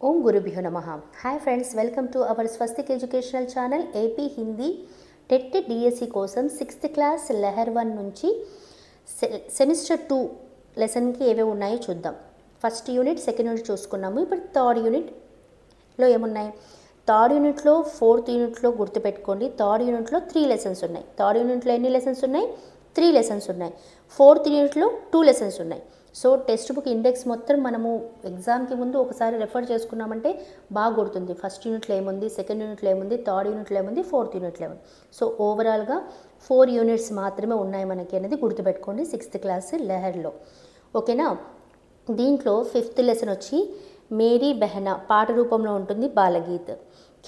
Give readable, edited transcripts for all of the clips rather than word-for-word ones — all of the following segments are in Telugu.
ओम गुरुभ्यो नमः। Hi friends, welcome to our Swastik educational channel AP Hindi TET DSC కోసం 6th క్లాస్ లెహర్ 1 నుంచి సెమిస్టర్ 2 లెసన్కి ఏవే ఉన్నాయో చూద్దాం. ఫస్ట్ యూనిట్, సెకండ్ యూనిట్ చూసుకున్నాము. ఇప్పుడు థర్డ్ యూనిట్లో ఏమున్నాయి? థర్డ్ యూనిట్లో 4th యూనిట్లో గుర్తుపెట్టుకోండి, థర్డ్ యూనిట్లో 3 లెసన్స్ ఉన్నాయి. థర్డ్ యూనిట్లో ఎన్ని లెసన్స్ ఉన్నాయి? 3 లెసన్స్ ఉన్నాయి. 4th యూనిట్లో 2 లెసన్స్ ఉన్నాయి. సో టెక్స్ట్ బుక్ ఇండెక్స్ మొత్తం మనము ఎగ్జామ్కి ముందు ఒకసారి రెఫర్ చేసుకున్నామంటే బాగా గుర్తుంది. ఫస్ట్ యూనిట్లో ఏముంది, సెకండ్ యూనిట్లో ఏముంది, థర్డ్ యూనిట్లో ఏముంది, 4th యూనిట్లో ఏముంది. సో ఓవరాల్గా 4 యూనిట్స్ మాత్రమే ఉన్నాయి మనకి అనేది గుర్తుపెట్టుకోండి 6th క్లాస్ లెహర్లో. ఓకేనా? దీంట్లో 5th లెసన్ వచ్చి మేరీ బెహనా పాట రూపంలో ఉంటుంది బాలగీత్,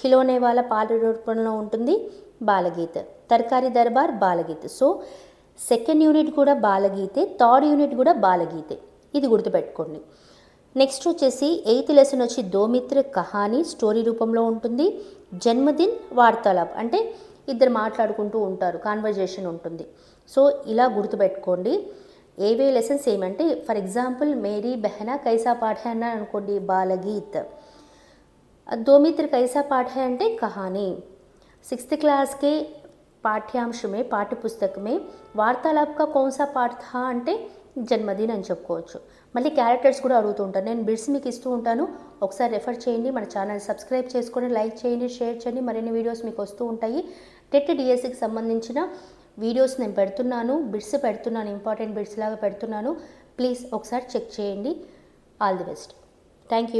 ఖిలోనే వాళ్ళ పాట రూపంలో ఉంటుంది బాలగీత్, తర్కారీ దర్బార్ బాలగీత్. సో సెకండ్ యూనిట్ కూడా బాలగీతే, థర్డ్ యూనిట్ కూడా బాలగీతే, ఇది గుర్తుపెట్టుకోండి. నెక్స్ట్ వచ్చేసి 8th లెసన్ వచ్చి దో మిత్ర కహానీ స్టోరీ రూపంలో ఉంటుంది. జన్మదిన్ వార్తాలాప్ అంటే ఇద్దరు మాట్లాడుకుంటూ ఉంటారు, కాన్వర్జేషన్ ఉంటుంది. సో ఇలా గుర్తుపెట్టుకోండి. ఏవే లెసన్స్ ఏమంటే ఫర్ ఎగ్జాంపుల్ మేరీ బెహనా కైసా పాఠ అన్నా అనుకోండి బాలగీత్, దో మిత్ర కైసా పాఠ అంటే కహానీ. 6th क्लास के पाठ्यांश में पाठ्य पुस्तक में वार्तालाप का कौन सा पाठ था అంటే జన్మదిన్ అని చెప్పుకోవచ్చు. మళ్ళీ క్యారెక్టర్స్ కూడా అడుగుతూ ఉంటాను, నేను బిట్స్ మీకు ఇస్తూ ఉంటాను, ఒకసారి రెఫర్ చేయండి. మన ఛానల్ సబ్స్క్రైబ్ చేసుకొని లైక్ చేయండి, షేర్ చేయండి. మరిన్ని వీడియోస్ మీకు వస్తూ ఉంటాయి. టెట్ డిఎస్సికి సంబంధించిన వీడియోస్ నేను పెడుతున్నాను, బిట్స్ పెడుతున్నాను, ఇంపార్టెంట్ బిట్స్ లాగా పెడుతున్నాను. ప్లీజ్ ఒకసారి చెక్ చేయండి. All the best. Thank you.